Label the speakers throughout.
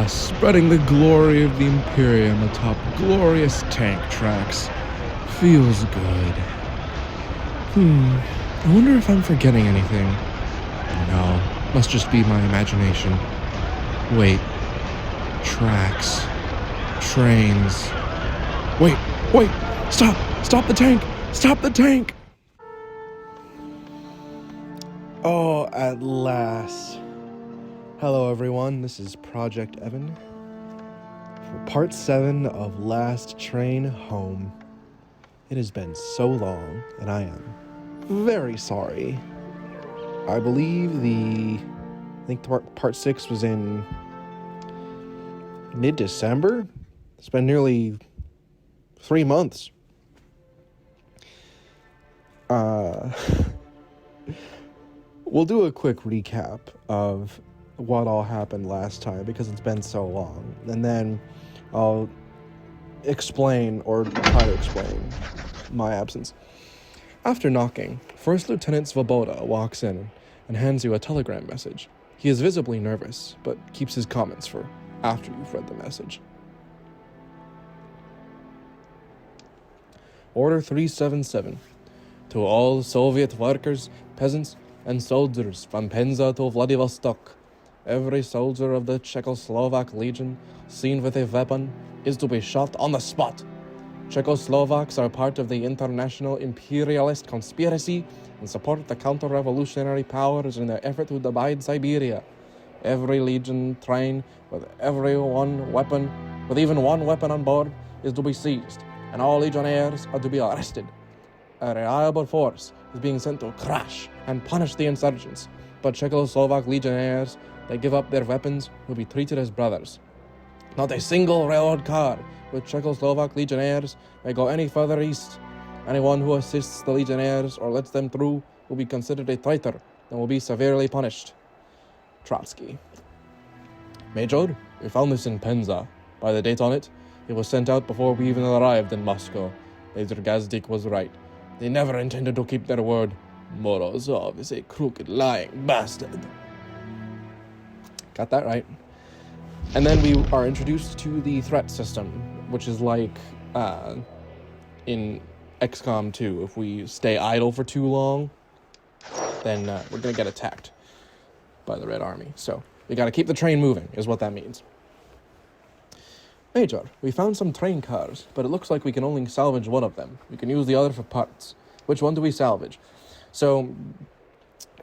Speaker 1: spreading the glory of the Imperium atop glorious tank tracks. Feels good. I wonder if I'm forgetting anything. No, must just be my imagination. Wait. Tracks. Trains. Wait! Stop! Stop the tank! Stop the tank! Oh, at last. Hello everyone, this is Project Evan for part 7 of Last Train Home. It has been so long, and I am very sorry. I believe part 6 was in mid-December? It's been nearly 3 months. We'll do a quick recap of what all happened last time because it's been so long, and then I'll explain or try to explain my absence. After knocking, First Lieutenant Svoboda walks in and hands you a telegram message. He is visibly nervous, but keeps his comments for after you've read the message. Order 377. To all Soviet workers, peasants, and soldiers from Penza to Vladivostok, every soldier of the Czechoslovak Legion seen with a weapon is to be shot on the spot. Czechoslovaks are part of the international imperialist conspiracy and support the counter-revolutionary powers in their effort to divide Siberia. Every Legion train with even one weapon on board is to be seized, and all Legionnaires are to be arrested. A reliable force is being sent to crush and punish the insurgents, but Czechoslovak Legionnaires that give up their weapons will be treated as brothers. Not a single railroad car with Czechoslovak Legionnaires may go any further east. Anyone who assists the Legionnaires or lets them through will be considered a traitor and will be severely punished. Trotsky. Major, we found this in Penza. By the date on it, it was sent out before we even arrived in Moscow. Major Gazdik was right. They never intended to keep their word. Morozov is a crooked, lying bastard. Got that right. And then we are introduced to the threat system, which is like in XCOM 2. If we stay idle for too long, then we're going to get attacked by the Red Army. So we got to keep the train moving, is what that means. Major, we found some train cars, but it looks like we can only salvage one of them. We can use the other for parts. Which one do we salvage? So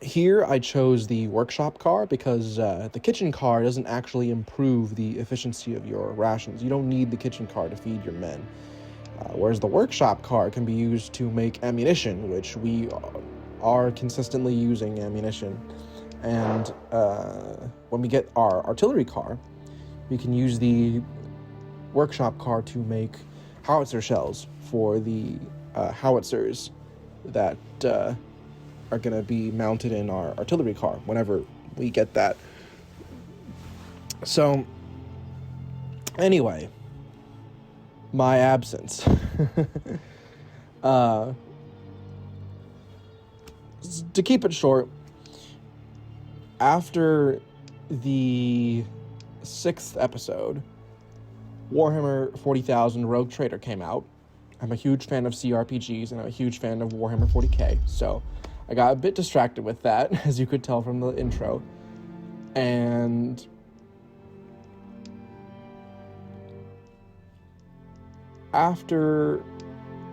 Speaker 1: here I chose the workshop car because the kitchen car doesn't actually improve the efficiency of your rations. You don't need the kitchen car to feed your men. Whereas the workshop car can be used to make ammunition, which we are consistently using ammunition. And when we get our artillery car, we can use the workshop car to make howitzer shells for the howitzers that are going to be mounted in our artillery car whenever we get that. So, anyway, my absence. To keep it short, after the 6th episode, Warhammer 40,000 Rogue Trader came out. I'm a huge fan of CRPGs, and I'm a huge fan of Warhammer 40k, so I got a bit distracted with that, as you could tell from the intro. And after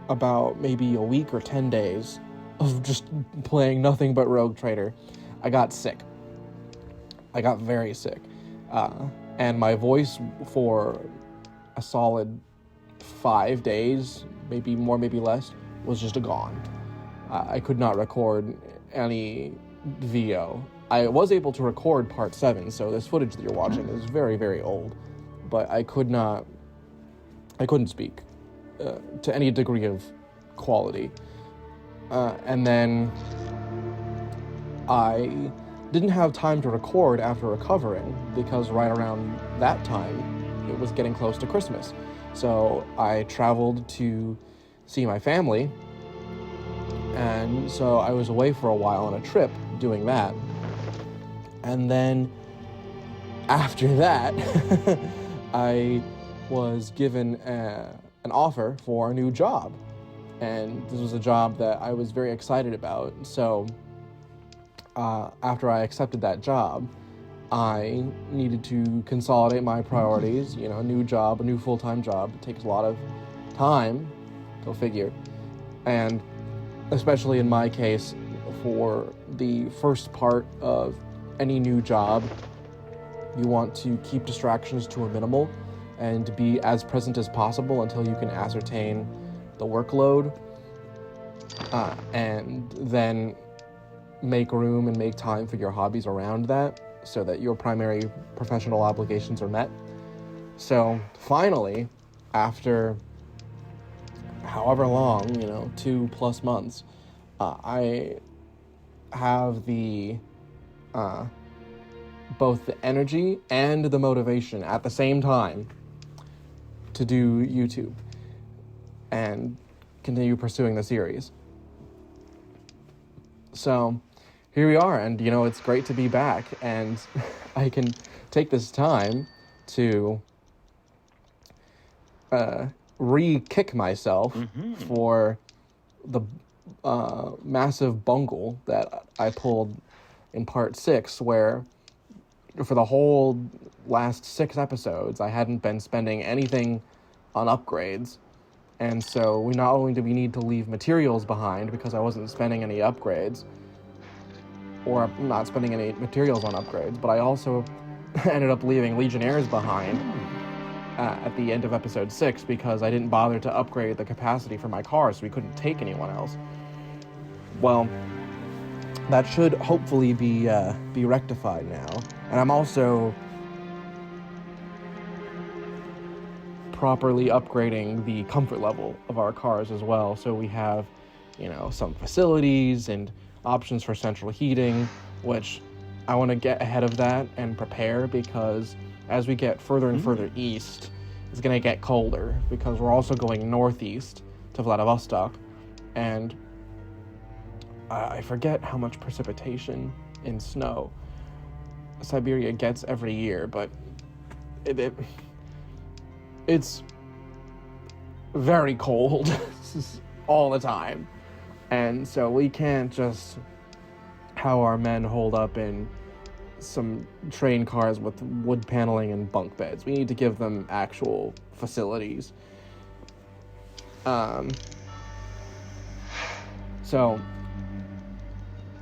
Speaker 1: about maybe a week or 10 days of just playing nothing but Rogue Trader, I got sick. I got very sick. And my voice for a solid 5 days, maybe more, maybe less, was just gone. I could not record any VO. I was able to record part 7, so this footage that you're watching is very, very old, but I couldn't speak to any degree of quality. And then I didn't have time to record after recovering because right around that time, it was getting close to Christmas. So I traveled to see my family, and so I was away for a while on a trip doing that. And then after that, I was given an offer for a new job. And this was a job that I was very excited about. So after I accepted that job, I needed to consolidate my priorities. You know, a new job, a new full-time job. It takes a lot of time, go figure. And especially in my case, for the first part of any new job, you want to keep distractions to a minimal and be as present as possible until you can ascertain the workload, and then make room and make time for your hobbies around that so that your primary professional obligations are met. So finally, after however long, 2+ months, I have the both the energy and the motivation at the same time to do YouTube and continue pursuing the series. So here we are, and it's great to be back, and I can take this time to re-kick myself for the massive bungle that I pulled in part 6, where for the whole last 6 episodes, I hadn't been spending anything on upgrades. And so not only did we need to leave materials behind because I wasn't spending any upgrades, or not spending any materials on upgrades, but I also ended up leaving Legionnaires behind at the end of episode 6 because I didn't bother to upgrade the capacity for my car, so we couldn't take anyone else. Well, that should hopefully be rectified now. And I'm also properly upgrading the comfort level of our cars as well. So we have, some facilities and options for central heating, which I want to get ahead of that and prepare, because as we get further and further east, it's going to get colder because we're also going northeast to Vladivostok. And I forget how much precipitation in snow Siberia gets every year, but it's very cold all the time. And so we can't just how our men hold up in some train cars with wood paneling and bunk beds. We need to give them actual facilities. So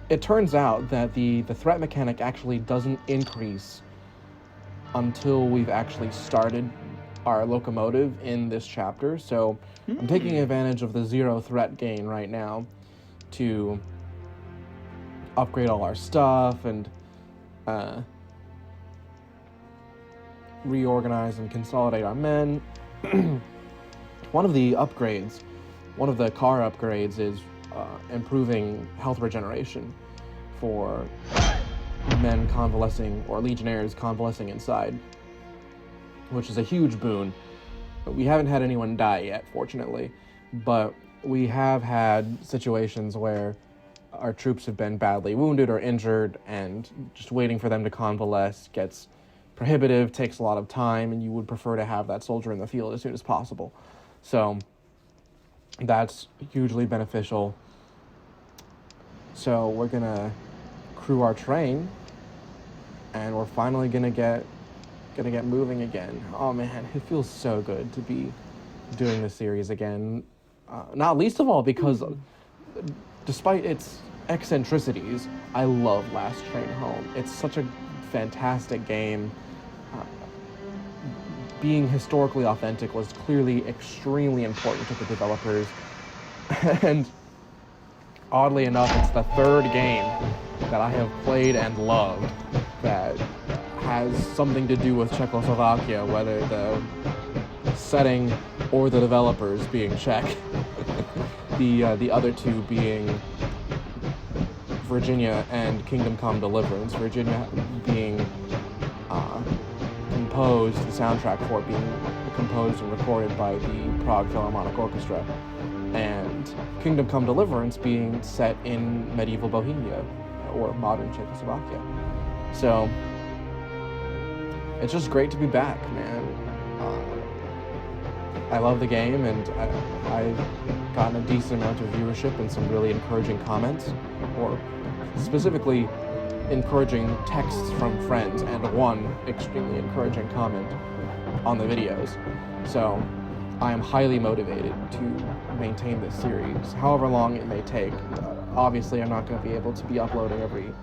Speaker 1: it turns out that the threat mechanic actually doesn't increase until we've actually started our locomotive in this chapter. So I'm taking advantage of the 0 threat gain right now to upgrade all our stuff and reorganize and consolidate our men. One of the car upgrades is improving health regeneration for men convalescing, or legionnaires convalescing inside, which is a huge boon. We haven't had anyone die yet, fortunately, but we have had situations where our troops have been badly wounded or injured, and just waiting for them to convalesce gets prohibitive, takes a lot of time, and you would prefer to have that soldier in the field as soon as possible. So that's hugely beneficial. So we're gonna crew our train, and we're finally gonna get moving again. Oh man, it feels so good to be doing this series again. Not least of all because despite its eccentricities, I love Last Train Home. It's such a fantastic game. Being historically authentic was clearly extremely important to the developers. And oddly enough, it's the third game that I have played and loved that has something to do with Czechoslovakia, whether the setting or the developers being Czech. The other two being Virginia and Kingdom Come Deliverance. Virginia being composed, the soundtrack for it being composed and recorded by the Prague Philharmonic Orchestra, and Kingdom Come Deliverance being set in medieval Bohemia or modern Czechoslovakia. So it's just great to be back, man. I love the game, and I've gotten a decent amount of viewership and some really encouraging comments, or specifically encouraging texts from friends, and one extremely encouraging comment on the videos. So I am highly motivated to maintain this series, however long it may take. Obviously, I'm not going to be able to be uploading every...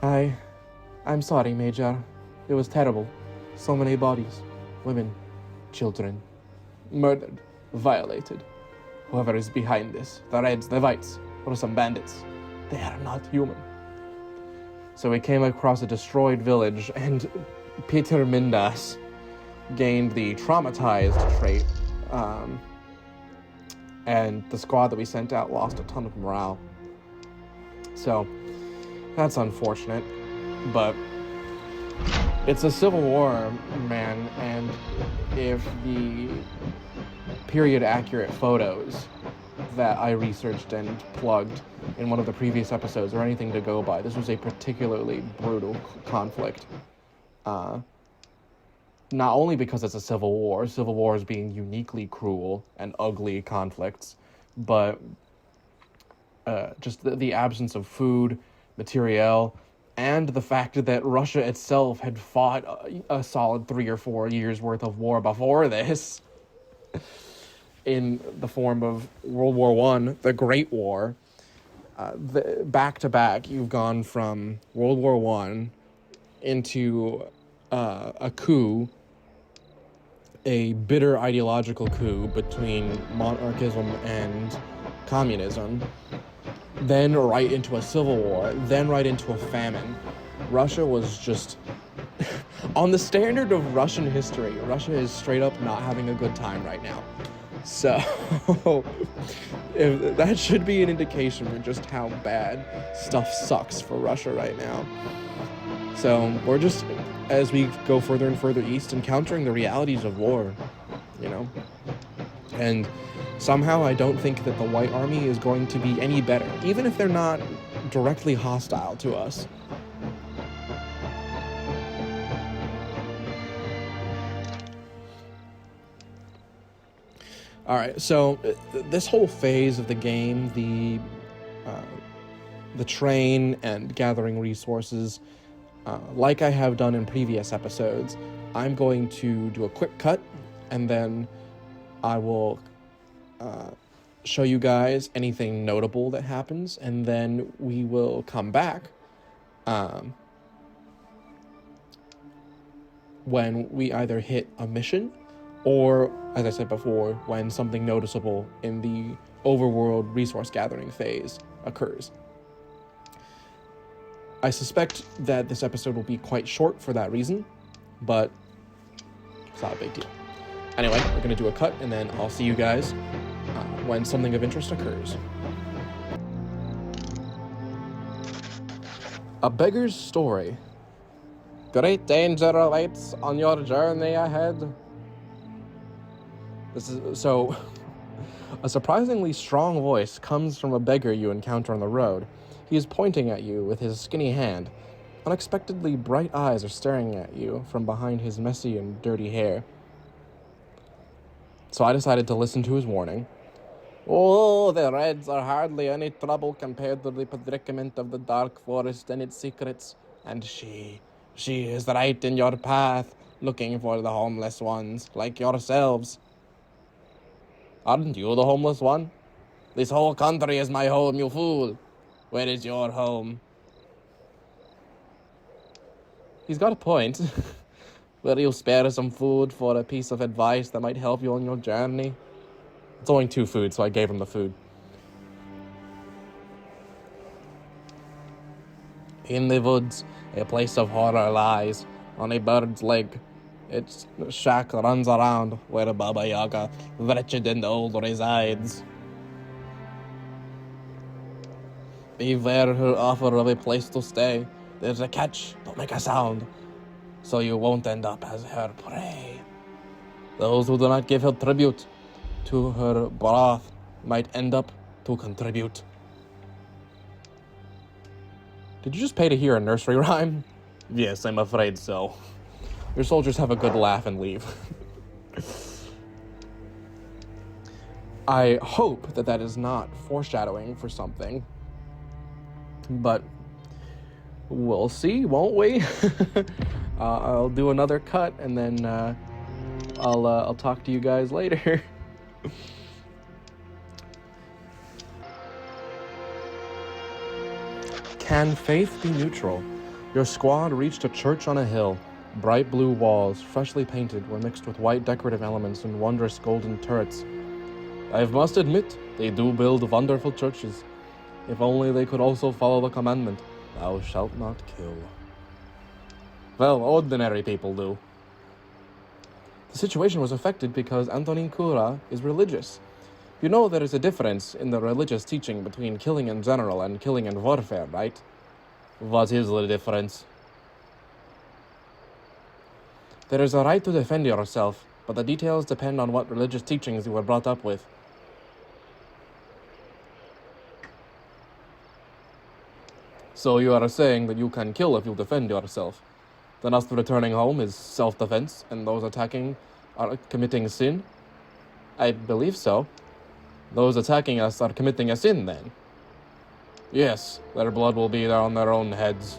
Speaker 1: Oh. I'm sorry, Major. It was terrible. So many bodies. Women. Children. Murdered. Violated. Whoever is behind this, the Reds, the Whites, or some bandits, they are not human. So we came across a destroyed village, and Peter Mindas gained the traumatized trait, and the squad that we sent out lost a ton of morale. So, that's unfortunate, but it's a civil war, man, and if the period-accurate photos that I researched and plugged in one of the previous episodes are anything to go by, this was a particularly brutal conflict. Not only because it's a civil wars being uniquely cruel and ugly conflicts, but just the absence of food, materiel, and the fact that Russia itself had fought a solid 3 or 4 years worth of war before this in the form of World War I, the Great War. Back to back, you've gone from World War I into a coup, a bitter ideological coup between monarchism and communism, then right into a civil war, then right into a famine. Russia was just... on the standard of Russian history, Russia is straight up not having a good time right now. So, that should be an indication for just how bad stuff sucks for Russia right now. So, we're just, as we go further and further east, encountering the realities of war, you know? And somehow I don't think that the White Army is going to be any better, even if they're not directly hostile to us. Alright, so this whole phase of the game, the train and gathering resources, like I have done in previous episodes, I'm going to do a quick cut, and then I will show you guys anything notable that happens, and then we will come back when we either hit a mission, or, as I said before, when something noticeable in the overworld resource gathering phase occurs. I suspect that this episode will be quite short for that reason, but it's not a big deal. Anyway, we're going to do a cut, and then I'll see you guys when something of interest occurs. A Beggar's Story. Great danger awaits on your journey ahead. This is so... A surprisingly strong voice comes from a beggar you encounter on the road. He is pointing at you with his skinny hand. Unexpectedly bright eyes are staring at you from behind his messy and dirty hair. So I decided to listen to his warning. Oh, the Reds are hardly any trouble compared to the predicament of the dark forest and its secrets. And she is right in your path, looking for the homeless ones, like yourselves. Aren't you the homeless one? This whole country is my home, you fool. Where is your home? He's got a point. Will you spare some food for a piece of advice that might help you on your journey? It's only 2 food, so I gave him the food. In the woods, a place of horror lies, on a bird's leg. Its shack runs around where Baba Yaga, wretched and old, resides. Beware her offer of a place to stay. There's a catch, don't make a sound, so you won't end up as her prey. Those who do not give her tribute to her broth might end up to contribute. Did you just pay to hear a nursery rhyme? Yes, I'm afraid so. Your soldiers have a good laugh and leave. I hope that that is not foreshadowing for something. But we'll see, won't we? I'll do another cut, and then I'll talk to you guys later. Can faith be neutral? Your squad reached a church on a hill. Bright blue walls, freshly painted, were mixed with white decorative elements and wondrous golden turrets. I must admit, they do build wonderful churches. If only they could also follow the commandment, thou shalt not kill. Well, ordinary people do. The situation was affected because Antonin Kura is religious. You know there is a difference in the religious teaching between killing in general and killing in warfare, right? What is the difference? There is a right to defend yourself, but the details depend on what religious teachings you were brought up with. So you are saying that you can kill if you defend yourself. Then us returning home is self-defense, and those attacking are committing sin? I believe so. Those attacking us are committing a sin, then. Yes, their blood will be there on their own heads.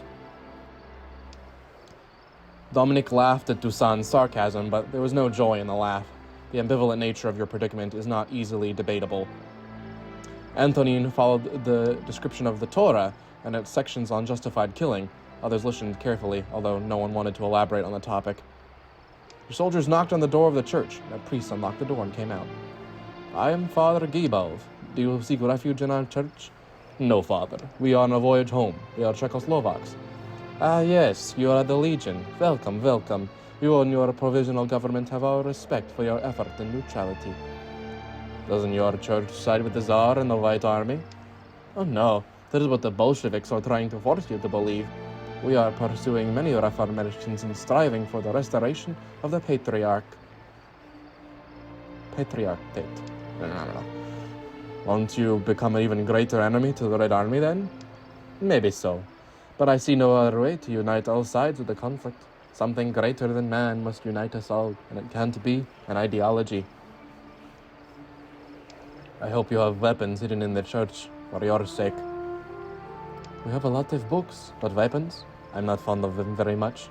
Speaker 1: Dominic laughed at Toussaint's sarcasm, but there was no joy in the laugh. The ambivalent nature of your predicament is not easily debatable. Antonin followed the description of the Torah and its sections on justified killing. Others listened carefully, although no one wanted to elaborate on the topic. The soldiers knocked on the door of the church, and a priest unlocked the door and came out. I am Father Gibov. Do you seek refuge in our church? No, Father. We are on a voyage home. We are Czechoslovaks. Ah, yes, you are the Legion. Welcome, welcome. You and your provisional government have our respect for your effort in neutrality. Doesn't your church side with the Tsar and the White Army? Oh, no. That is what the Bolsheviks are trying to force you to believe. We are pursuing many reformations and striving for the restoration of the Patriarchate. I don't know. Won't you become an even greater enemy to the Red Army then? Maybe so. But I see no other way to unite all sides of the conflict. Something greater than man must unite us all, and it can't be an ideology. I hope you have weapons hidden in the church, for your sake. We have a lot of books, but weapons? I'm not fond of them very much.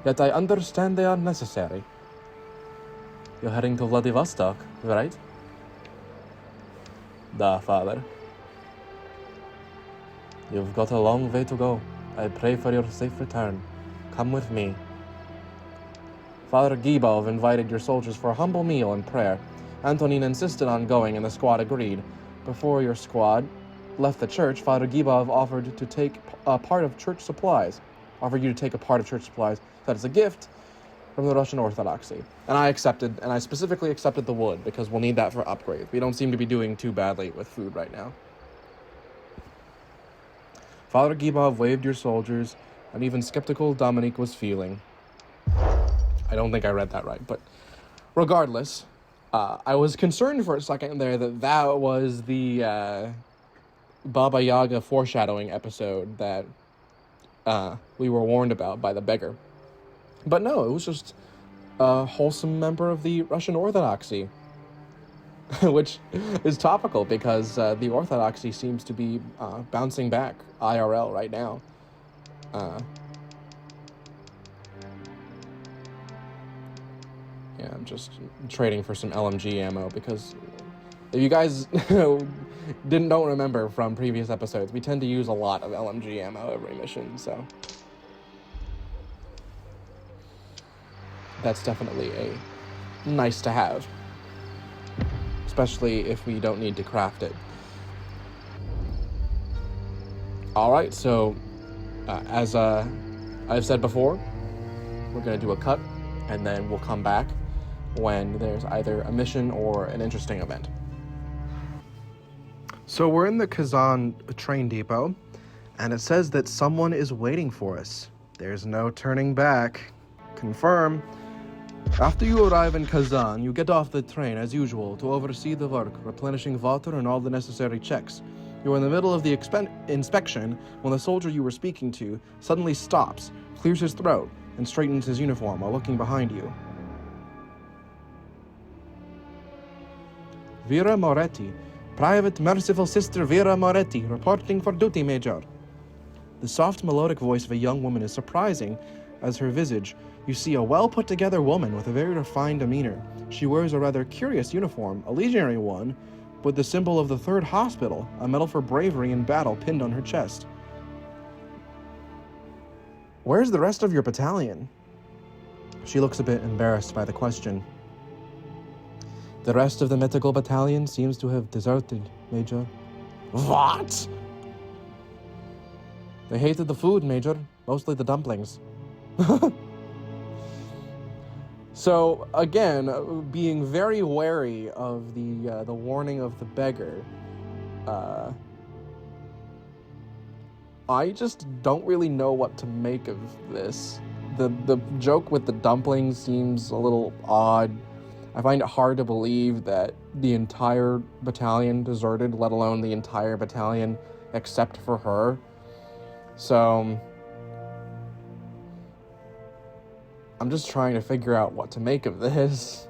Speaker 1: Yet I understand they are necessary. You're heading to Vladivostok, right? Da, Father. You've got a long way to go. I pray for your safe return. Come with me. Father Gibov invited your soldiers for a humble meal and prayer. Antonin insisted on going, and the squad agreed. Before your squad left the church, Father Gibov offered to take a part of church supplies. Offered you to take a part of church supplies. That is a gift from the Russian Orthodoxy. And I accepted, and I specifically accepted the wood, because we'll need that for upgrade. We don't seem to be doing too badly with food right now. Father Gibov waved your soldiers, and even skeptical Dominic was feeling. I don't think I read that right, but regardless, I was concerned for a second there that was the Baba Yaga foreshadowing episode that we were warned about by the beggar. But no, it was just a wholesome member of the Russian Orthodoxy, which is topical because the Orthodoxy seems to be bouncing back IRL right now. Yeah, I'm just trading for some LMG ammo because if you guys don't remember from previous episodes, we tend to use a lot of LMG ammo every mission, so that's definitely a nice to have, especially if we don't need to craft it. Alright, so as I've said before, we're going to do a cut, and then we'll come back when there's either a mission or an interesting event. So we're in the Kazan train depot, and it says that someone is waiting for us. There's no turning back. Confirm. After you arrive in Kazan, you get off the train as usual to oversee the work, replenishing water and all the necessary checks. You're in the middle of the inspection when the soldier you were speaking to suddenly stops, clears his throat, and straightens his uniform while looking behind you. Vera Moretti. Private Merciful Sister Vera Moretti, reporting for duty, Major. The soft, melodic voice of a young woman is surprising as her visage. You see a well-put-together woman with a very refined demeanor. She wears a rather curious uniform, a legionary one, with the symbol of the 3rd Hospital, a medal for bravery in battle pinned on her chest. Where's the rest of your battalion? She looks a bit embarrassed by the question. The rest of the mythical battalion seems to have deserted, Major. What? They hated the food, Major. Mostly the dumplings. So, again, being very wary of the warning of the beggar, I just don't really know what to make of this. The joke with the dumplings seems a little odd. I find it hard to believe that the entire battalion deserted, let alone the entire battalion except for her. So, I'm just trying to figure out what to make of this.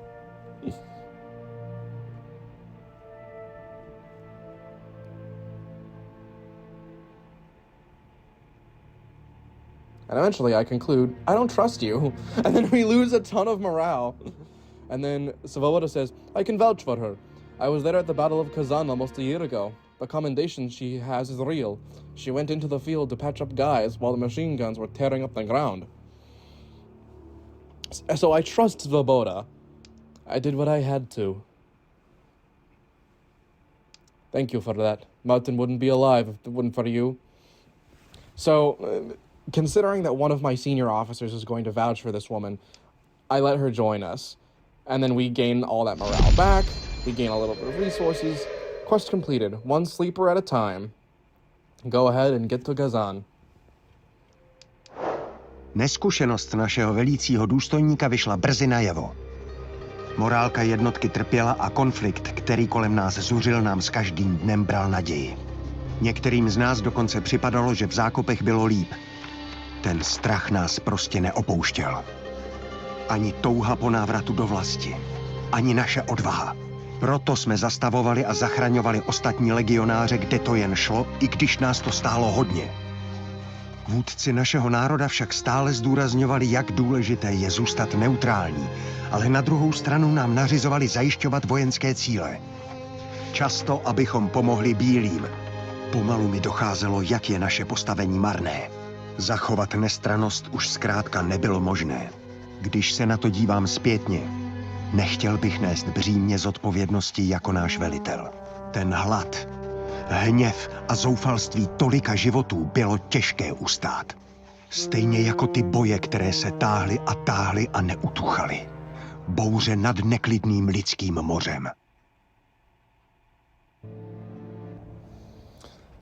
Speaker 1: And eventually I conclude, I don't trust you. And then we lose a ton of morale. And then Svoboda says, I can vouch for her. I was there at the Battle of Kazan almost a year ago. The commendation she has is real. She went into the field to patch up guys while the machine guns were tearing up the ground. So I trust Svoboda. I did what I had to. Thank you for that. Martin wouldn't be alive if it wasn't for you. So, considering that one of my senior officers is going to vouch for this woman, I let her join us. And then we gain all that morale back. We gain a little bit of resources. Quest completed. One sleeper at a time. Go ahead and get to Kazan.
Speaker 2: Neskušenost našeho velícího důstojníka vyšla brzy najevo. Morálka jednotky trpěla a konflikt, který kolem nás zuřil, nám s každým dnem bral naději. Některým z nás dokonce připadalo, že v zákopech bylo líp. Ten strach nás prostě neopouštěl. Ani touha po návratu do vlasti, ani naše odvaha. Proto jsme zastavovali a zachraňovali ostatní legionáře, kde to jen šlo, i když nás to stálo hodně. Vůdci našeho národa však stále zdůrazňovali, jak důležité je zůstat neutrální, ale na druhou stranu nám nařizovali zajišťovat vojenské cíle. Často, abychom pomohli bílým. Pomalu mi docházelo, jak je naše postavení marné. Zachovat nestrannost už zkrátka nebylo možné. Když se na to dívám zpětně, nechtěl bych nést břímě zodpovědnosti jako náš velitel. Ten hlad, hněv a zoufalství tolika životů bylo těžké ustát. Stejně jako ty boje, které se táhly a neutuchaly. Bouře nad neklidným lidským mořem.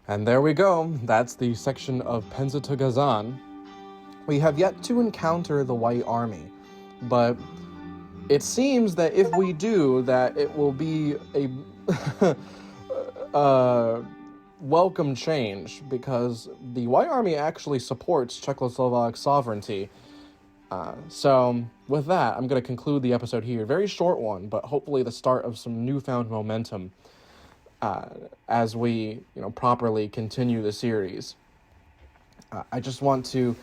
Speaker 1: And there we go. That's the section of Penza to Kazan. We have yet to encounter the White Army, but it seems that if we do, that it will be a welcome change, because the White Army actually supports Czechoslovak sovereignty. So with that, I'm going to conclude the episode here. Very short one, but hopefully the start of some newfound momentum as we, properly continue the series. I just want to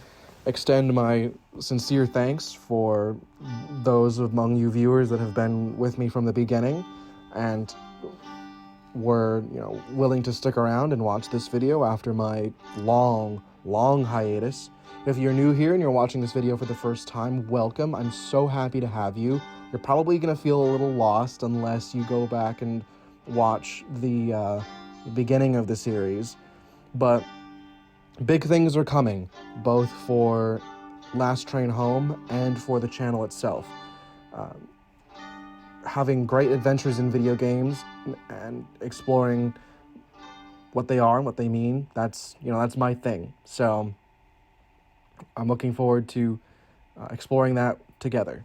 Speaker 1: extend my sincere thanks for those among you viewers that have been with me from the beginning and were, willing to stick around and watch this video after my long hiatus. If you're new here and you're watching this video for the first time, welcome. I'm so happy to have you. You're probably going to feel a little lost unless you go back and watch the beginning of the series. But big things are coming, both for Last Train Home and for the channel itself. Having great adventures in video games and exploring what they are and what they mean, that's my thing. So I'm looking forward to exploring that together.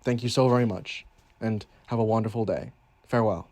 Speaker 1: Thank you so very much, and have a wonderful day. Farewell.